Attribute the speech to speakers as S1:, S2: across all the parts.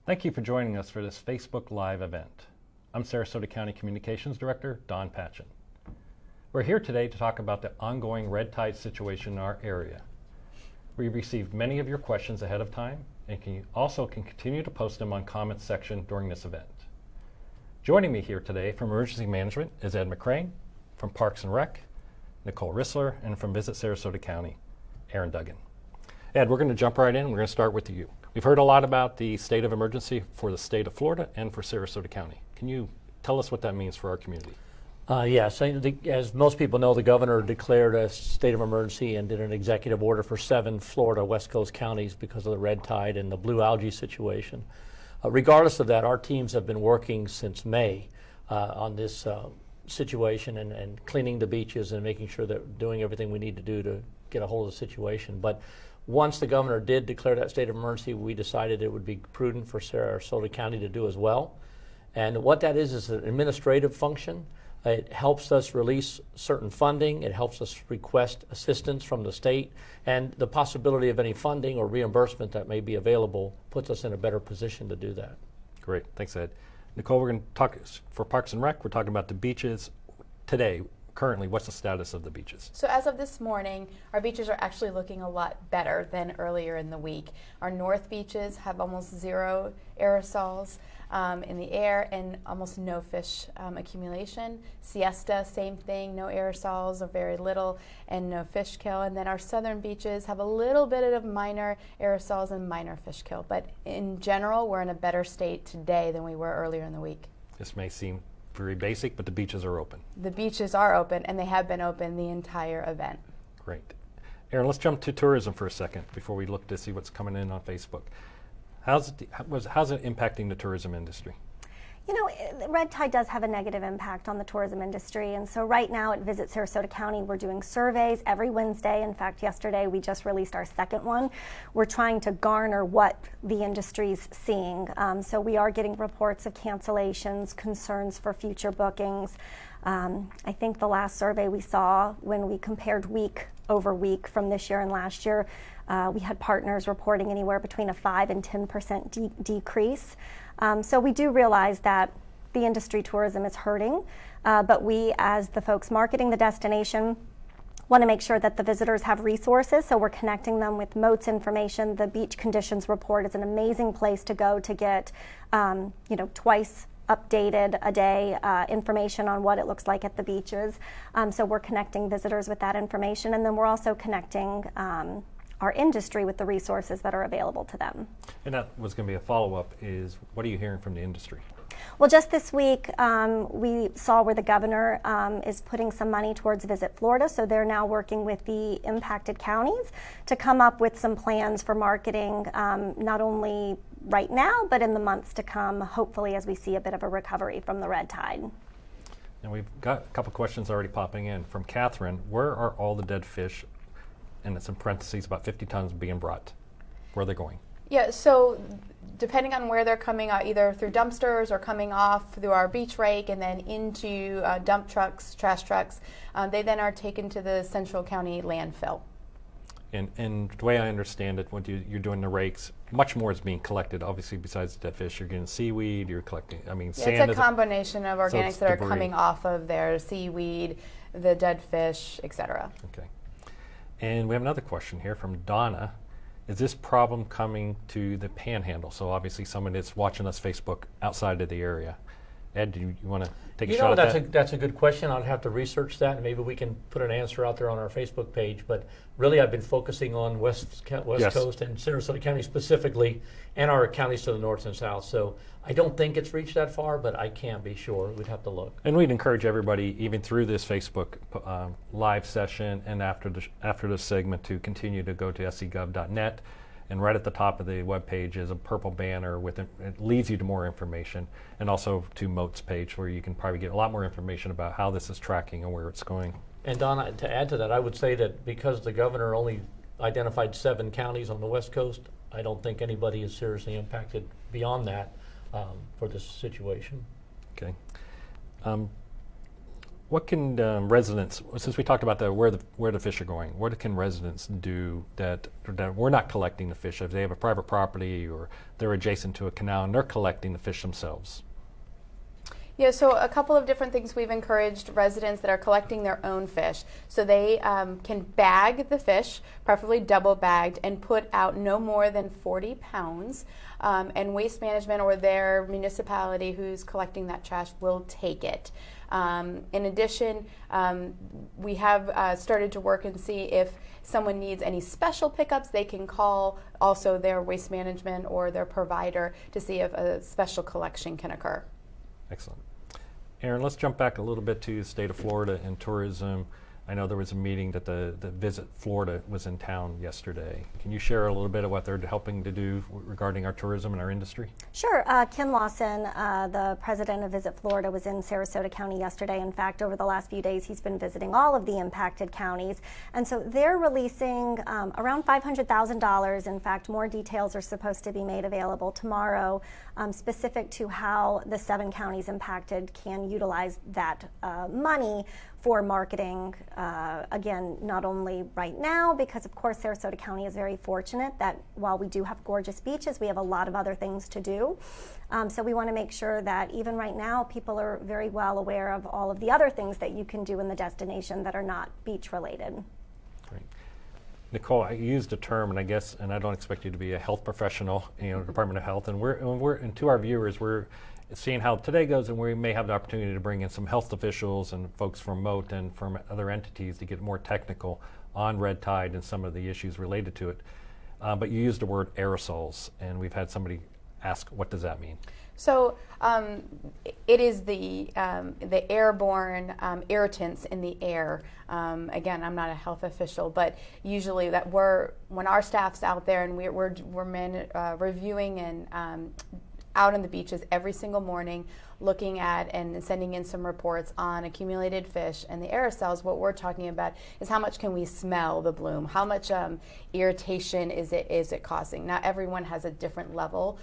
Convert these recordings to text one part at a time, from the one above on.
S1: Thank you for joining us for this Facebook Live event. I'm Sarasota County Communications Director, Don Patchen. We're here today to talk about the ongoing red tide situation in our area. We received many of your questions ahead of time and can continue to post them on comments section during this event. Joining me here today from Emergency Management is Ed McCrane, from Parks and Rec, Nicole Rissler, and from Visit Sarasota County, Aaron Duggan. Ed, we're going to jump right in. We're going to start with you. We've heard a lot about the state of emergency for the state of Florida and for Sarasota County. Can you tell us what that means for our community?
S2: Yes, as most people know, the governor declared a state of emergency and did an executive order for 7 Florida West Coast counties because of the red tide and the blue algae situation. Regardless of that, our teams have been working since May on this situation and cleaning the beaches and making sure that we're doing everything we need to do to get a hold of the situation. But once the governor did declare that state of emergency, we decided it would be prudent for Sarasota County to do as well. And what that is an administrative function. It helps us release certain funding. It helps us request assistance from the state. And the possibility of any funding or reimbursement that may be available puts us in a better position to do that.
S1: Great. Thanks, Ed. Nicole, we're going to talk for Parks and Rec. We're talking about the beaches today. Currently, what's the status of the beaches?
S3: So as of this morning, our beaches are actually looking a lot better than earlier in the week. Our north beaches have almost 0 aerosols in the air and almost no fish accumulation. Siesta, same thing, no aerosols or very little and no fish kill. And then our southern beaches have a little bit of minor aerosols and minor fish kill. But in general, we're in a better state today than we were earlier in the week.
S1: This may seem very basic, but the beaches are open.
S3: The beaches are open, and they have been open the entire event.
S1: Great. Aaron, let's jump to tourism for a second before we look to see what's coming in on Facebook. How's it impacting the tourism industry?
S4: You know, red tide does have a negative impact on the tourism industry, and so right now at Visit Sarasota County, we're doing surveys every Wednesday. In fact, yesterday we just released our second one. We're trying to garner what the industry's seeing. So we are getting reports of cancellations, concerns for future bookings. I think the last survey we saw when we compared week over week from this year and last year, we had partners reporting anywhere between a 5 and 10% decrease. So we do realize that the industry tourism is hurting, but we, as the folks marketing the destination, want to make sure that the visitors have resources, so we're connecting them with MOATS information. The Beach Conditions Report is an amazing place to go to get, twice updated a day information on what it looks like at the beaches. So we're connecting visitors with that information, and then we're also connecting our industry with the resources that are available to them.
S1: And that was going to be a follow-up is, what are you hearing from the industry?
S4: Well, just this week, we saw where the governor is putting some money towards Visit Florida, so they're now working with the impacted counties to come up with some plans for marketing, not only right now, but in the months to come, hopefully as we see a bit of a recovery from the red tide.
S1: And we've got a couple questions already popping in. From Catherine, where are all the dead fish, and it's in parentheses about 50 tons being brought? Where are they going?
S3: Yeah, so depending on where they're coming out, either through dumpsters or coming off through our beach rake and then into dump trucks, trash trucks, they then are taken to the Central County landfill.
S1: And the way I understand it, when you're doing the rakes, much more is being collected. Obviously, besides the dead fish, you're getting seaweed, you're collecting, sand.
S3: It's a combination of organics that
S1: debris
S3: are coming off of their seaweed, the dead fish, etc.
S1: Okay. And we have another question here from Donna. Is this problem coming to the Panhandle? So obviously someone that's watching us Facebook outside of the area. Ed, do you want to take a shot at that?
S2: That's a good question. I'd have to research that, and maybe we can put an answer out there on our Facebook page. But really, I've been focusing on West Coast and Sarasota County specifically, and our counties to the north and south. So I don't think it's reached that far, but I can't be sure. We'd have to look.
S1: And we'd encourage everybody, even through this Facebook live session and after the segment, to continue to go to scgov.net. And right at the top of the webpage is a purple banner with it leads you to more information, and also to MOATS page where you can probably get a lot more information about how this is tracking and where it's going.
S2: And Donna, to add to that, I would say that because the governor only identified 7 counties on the West Coast, I don't think anybody is seriously impacted beyond that for this situation.
S1: Okay. What can residents, since we talked about where the fish are going, what can residents do that we're not collecting the fish? If they have a private property or they're adjacent to a canal and they're collecting the fish themselves?
S3: Yeah, so a couple of different things we've encouraged residents that are collecting their own fish. So they can bag the fish, preferably double bagged, and put out no more than 40 pounds. And Waste Management or their municipality who's collecting that trash will take it. In addition, we have started to work and see if someone needs any special pickups, they can call also their Waste Management or their provider to see if a special collection can occur.
S1: Excellent. Aaron, let's jump back a little bit to the state of Florida and tourism. I know there was a meeting that the Visit Florida was in town yesterday. Can you share a little bit of what they're helping to do regarding our tourism and our industry?
S4: Sure. Ken Lawson, the president of Visit Florida, was in Sarasota County yesterday. In fact, over the last few days, he's been visiting all of the impacted counties. And so they're releasing around $500,000. In fact, more details are supposed to be made available tomorrow, specific to how the 7 counties impacted can utilize that money for marketing, again, not only right now, because of course Sarasota County is very fortunate that while we do have gorgeous beaches, we have a lot of other things to do. So we want to make sure that even right now, people are very well aware of all of the other things that you can do in the destination that are not beach related.
S1: Great. Nicole, I used a term, and I don't expect you to be a health professional, Department of Health, and to our viewers, we're seeing how today goes, and we may have the opportunity to bring in some health officials and folks from MOTE and from other entities to get more technical on red tide and some of the issues related to it. But you used the word aerosols, and we've had somebody ask, what does that mean?
S3: So it is the airborne irritants in the air. Again, I'm not a health official, but usually when our staff's out there and we're reviewing and out on the beaches every single morning, looking at and sending in some reports on accumulated fish and the aerosols, what we're talking about is how much can we smell the bloom? How much irritation is it causing? Now, everyone has a different level.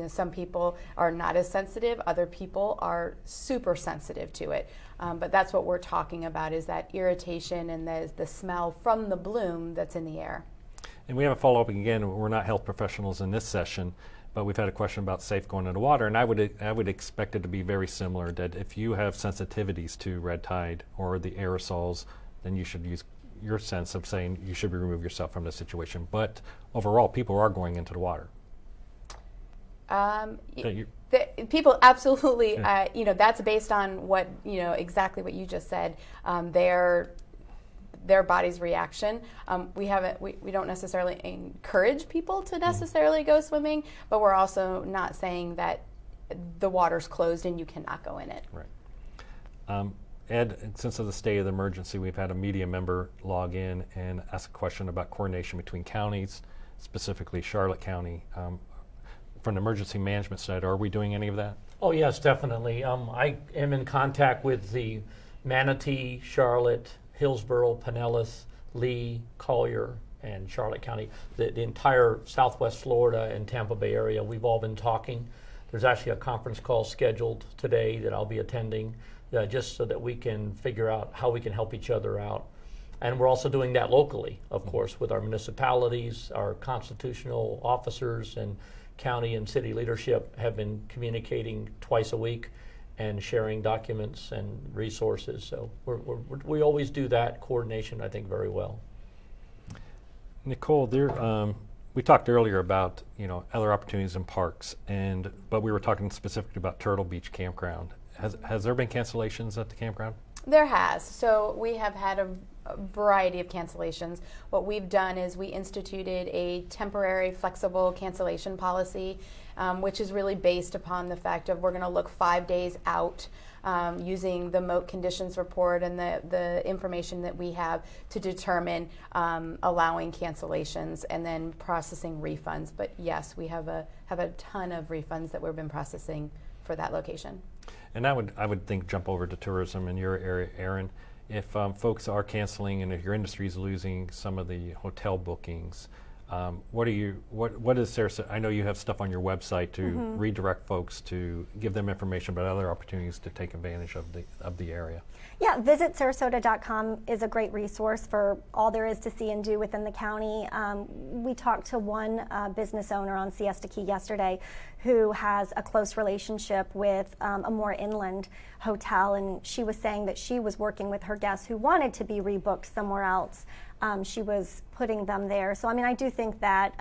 S3: Some people are not as sensitive. Other people are super sensitive to it. But that's what we're talking about, is that irritation and the smell from the bloom that's in the air.
S1: And we have a follow-up again. We're not health professionals in this session, but we've had a question about safe going into water, and I would expect it to be very similar, that if you have sensitivities to red tide or the aerosols, then you should use your sense of saying you should remove yourself from the situation. But overall, people are going into the water.
S3: People absolutely, that's based on what, exactly what you just said, their body's reaction. We don't necessarily encourage people to necessarily go swimming, but we're also not saying that the water's closed and you cannot go in it.
S1: Right. Ed, since of the state of the emergency, we've had a media member log in and ask a question about coordination between counties, specifically Charlotte County. From the emergency management side, are we doing any of that?
S2: Oh yes, definitely. I am in contact with the Manatee, Charlotte, Hillsborough, Pinellas, Lee, Collier, and Charlotte County, the entire Southwest Florida and Tampa Bay area. We've all been talking. There's actually a conference call scheduled today that I'll be attending, just so that we can figure out how we can help each other out. And we're also doing that locally, of course, with our municipalities. Our constitutional officers and county and city leadership have been communicating twice a week and sharing documents and resources. So we always do that coordination, I think, very well.
S1: Nicole, we talked earlier about other opportunities in parks, but we were talking specifically about Turtle Beach Campground. Has there been cancellations at the campground?
S3: There has. So we have had a variety of cancellations. What we've done is we instituted a temporary flexible cancellation policy, which is really based upon the fact of we're going to look 5 days out using the MOTE conditions report and the information that we have to determine allowing cancellations and then processing refunds. But yes, we have a ton of refunds that we've been processing for that location.
S1: And I would think jump over to tourism in your area, Aaron. If folks are canceling and if your industry is losing some of the hotel bookings, What is Sarasota? I know you have stuff on your website to redirect folks to give them information about other opportunities to take advantage of the area.
S4: Yeah, visit Sarasota.com is a great resource for all there is to see and do within the county. We talked to one business owner on Siesta Key yesterday who has a close relationship with a more inland hotel, and she was saying that she was working with her guests who wanted to be rebooked somewhere else. She was putting them there. So, I mean, I do think that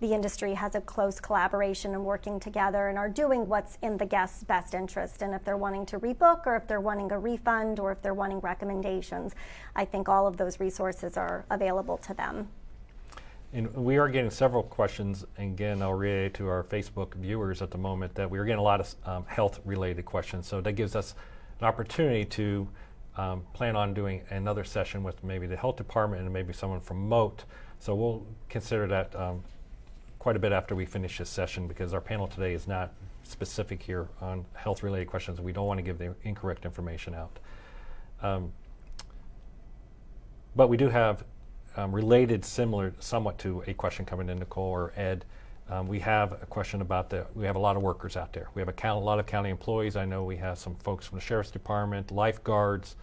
S4: the industry has a close collaboration and working together and are doing what's in the guest's best interest. And if they're wanting to rebook, or if they're wanting a refund, or if they're wanting recommendations, I think all of those resources are available to them.
S1: And we are getting several questions. Again, I'll reiterate to our Facebook viewers at the moment that we're getting a lot of health-related questions. So that gives us an opportunity to plan on doing another session with maybe the health department and maybe someone from Moat. So we'll consider that quite a bit after we finish this session, because our panel today is not specific here on health-related questions. We don't want to give the incorrect information out. But we do have related, similar somewhat to a question coming in, Nicole or Ed. We have a question about we have a lot of workers out there. We have a lot of county employees. I know we have some folks from the Sheriff's Department, lifeguards,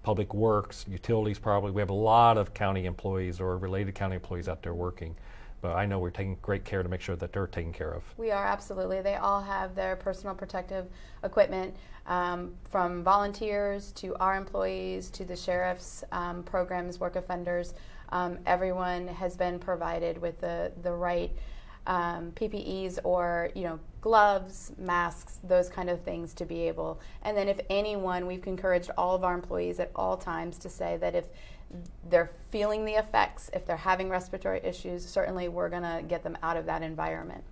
S1: Public Works, utilities probably. We have a lot of county employees or related county employees out there working. But I know we're taking great care to make sure that they're taken care of.
S3: We are, absolutely. They all have their personal protective equipment, from volunteers to our employees to the sheriff's programs, work offenders. Everyone has been provided with the right PPEs, or gloves, masks, those kind of things to be able. And then if anyone, we've encouraged all of our employees at all times to say that if they're feeling the effects, if they're having respiratory issues, certainly we're going to get them out of that environment.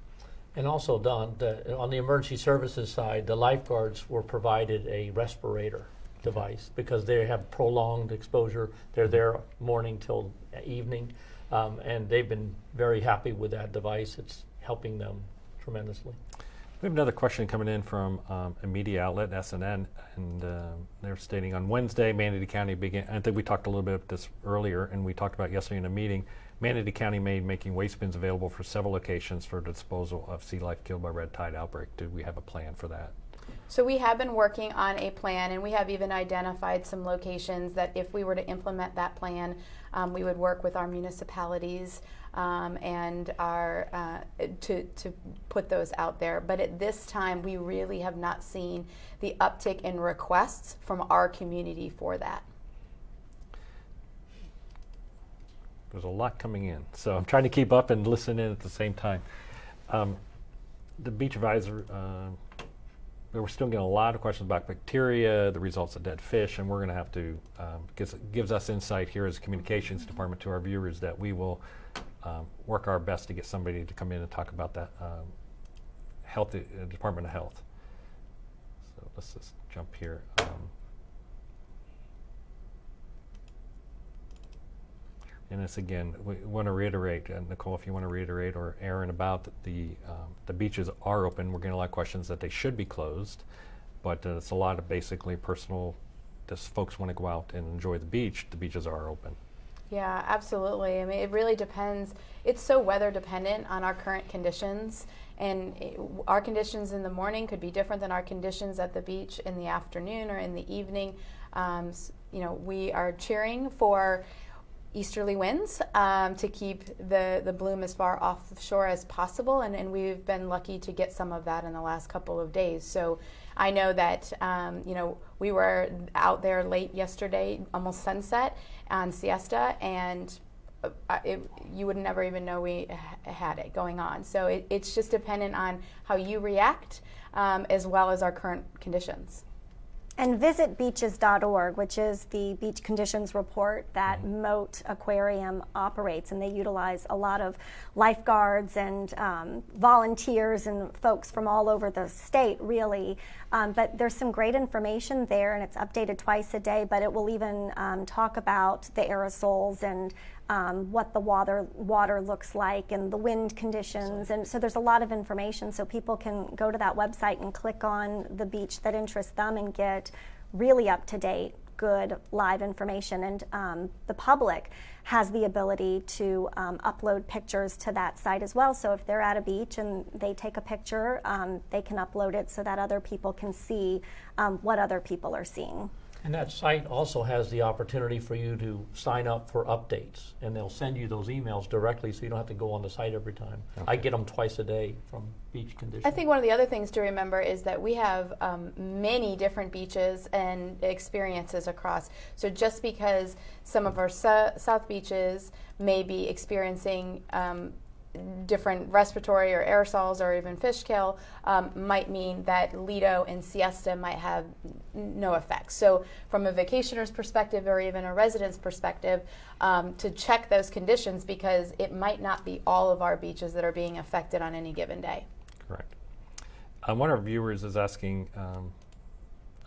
S2: And also, Don, on the emergency services side, the lifeguards were provided a respirator device because they have prolonged exposure. They're there morning till evening, and they've been very happy with that device. It's helping them tremendously.
S1: We have another question coming in from a media outlet, SNN, and they're stating on Wednesday, Manatee County began, I think we talked a little bit about this earlier, and we talked about yesterday in a meeting, Manatee County made making waste bins available for several locations for disposal of sea life killed by red tide outbreak. Do we have a plan for that?
S3: So we have been working on a plan, and we have even identified some locations that if we were to implement that plan, we would work with our municipalities and our to put those out there. But at this time, we really have not seen the uptick in requests from our community for that.
S1: There's a lot coming in, so I'm trying to keep up and listen in at the same time. The beach advisor, we're still getting a lot of questions about bacteria, the results of dead fish, and we're going to have to, gives us insight here as a communications department to our viewers that we will work our best to get somebody to come in and talk about that health, Department of Health. So let's just jump here. And this again, we want to reiterate, Nicole, if you want to reiterate, or Aaron, about the beaches are open. We're getting a lot of questions that they should be closed, but it's a lot of basically personal, just folks want to go out and enjoy the beach. The beaches are open.
S3: Yeah, absolutely. I mean, it really depends. It's so weather dependent on our current conditions, and our conditions in the morning could be different than our conditions at the beach in the afternoon or in the evening. We are cheering for easterly winds to keep the bloom as far offshore as possible, and we've been lucky to get some of that in the last couple of days. So I know that we were out there late yesterday, almost sunset on Siesta, and you would never even know we had it going on. So it's just dependent on how you react as well as our current conditions.
S4: And visit beaches.org, which is the beach conditions report that Moat Aquarium operates, and they utilize a lot of lifeguards and volunteers and folks from all over the state, really. But there's some great information there, and it's updated twice a day, but it will even talk about the aerosols and what the water looks like and the wind conditions. And so there's a lot of information, so people can go to that website and click on the beach that interests them and get really up-to-date good live information. And the public has the ability to upload pictures to that site as well. So if they're at a beach and they take a picture, they can upload it so that other people can see what other people are seeing.
S2: And that site also has the opportunity for you to sign up for updates, and they'll send you those emails directly so you don't have to go on the site every time. Okay. I get them twice a day from Beach Condition.
S3: I think one of the other things to remember is that we have many different beaches and experiences across. So just because some of our south beaches may be experiencing different respiratory or aerosols or even fish kill might mean that Lido and Siesta might have no effect. So from a vacationer's perspective or even a resident's perspective, to check those conditions, because it might not be all of our beaches that are being affected on any given day.
S1: Correct. One of our viewers is asking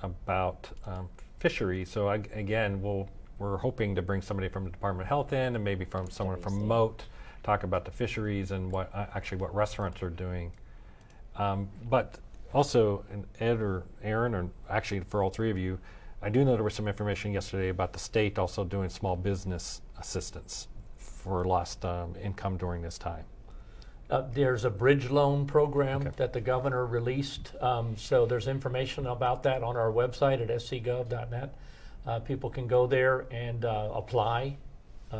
S1: about fisheries. So again, we're hoping to bring somebody from the Department of Health in, and maybe from someone from Moat, talk about the fisheries and what restaurants are doing. But also, Ed or Aaron, or actually for all three of you, I do know there was some information yesterday about the state also doing small business assistance for lost income during this time.
S2: There's a bridge loan program that the governor released. So there's information about that on our website at scgov.net. People can go there and apply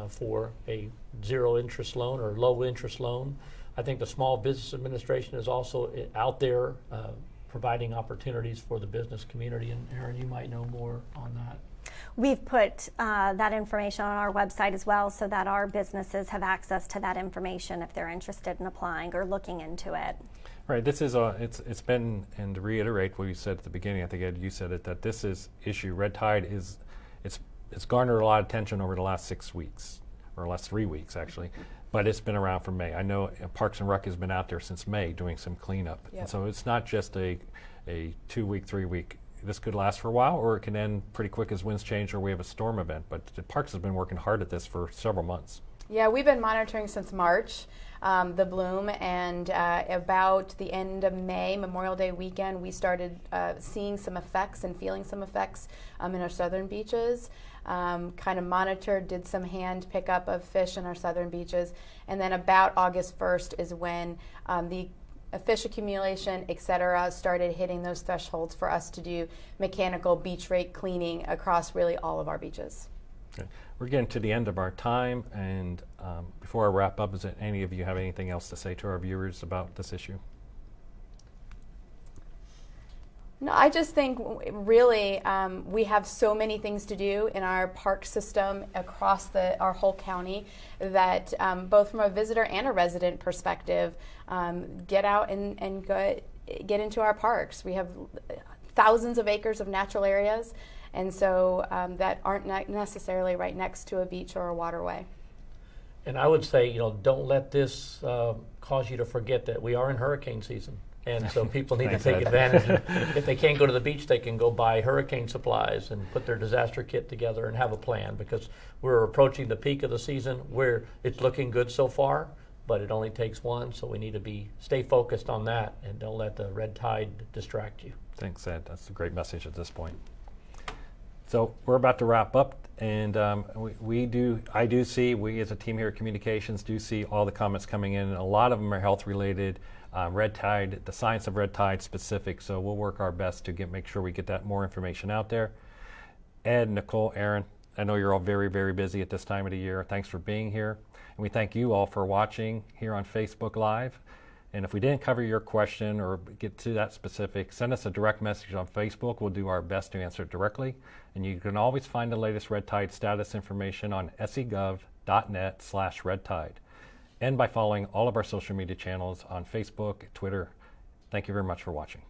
S2: for a zero interest loan or low interest loan. I think the Small Business Administration is also out there providing opportunities for the business community. And Aaron, you might know more on that.
S4: We've put that information on our website as well, so that our businesses have access to that information if they're interested in applying or looking into it.
S1: Right. This is it's been, and to reiterate what you said at the beginning, I think Ed, you said it, that this issue, red tide, it's garnered a lot of attention over the last 6 weeks, or last 3 weeks actually, but it's been around from May. I know Parks and Rec has been out there since May doing some cleanup.
S3: Yep.
S1: And so it's not just a 2 week, 3 week. This could last for a while, or it can end pretty quick as winds change or we have a storm event. But the Parks has been working hard at this for several months.
S3: Yeah, we've been monitoring since March, the bloom, and about the end of May, Memorial Day weekend, we started seeing some effects and feeling some effects in our southern beaches. Kind of monitored, did some hand pickup of fish in our southern beaches, and then about August 1st is when the fish accumulation, et cetera, started hitting those thresholds for us to do mechanical beach rake cleaning across really all of our beaches.
S1: Okay. We're getting to the end of our time, and before I wrap up, is there any of you have anything else to say to our viewers about this issue?
S3: No, I just think really we have so many things to do in our park system across our whole county that both from a visitor and a resident perspective, get out and get into our parks. We have thousands of acres of natural areas, and so that aren't necessarily right next to a beach or a waterway.
S2: And I would say, don't let this cause you to forget that we are in hurricane season. And so people need to take advantage. If they can't go to the beach, they can go buy hurricane supplies and put their disaster kit together and have a plan, because we're approaching the peak of the season where it's looking good so far, but it only takes one. So we need to stay focused on that and don't let the red tide distract you.
S1: Thanks, Ed. That's a great message at this point. So we're about to wrap up, and we as a team here at Communications do see all the comments coming in. A lot of them are health related. Red tide, the science of red tide specific, so we'll work our best to make sure we get that more information out there. Ed, Nicole, Aaron, I know you're all very, very busy at this time of the year. Thanks for being here. And we thank you all for watching here on Facebook Live. And if we didn't cover your question or get to that specific, send us a direct message on Facebook. We'll do our best to answer it directly. And you can always find the latest red tide status information on scgov.net/redtide. And by following all of our social media channels on Facebook, Twitter. Thank you very much for watching.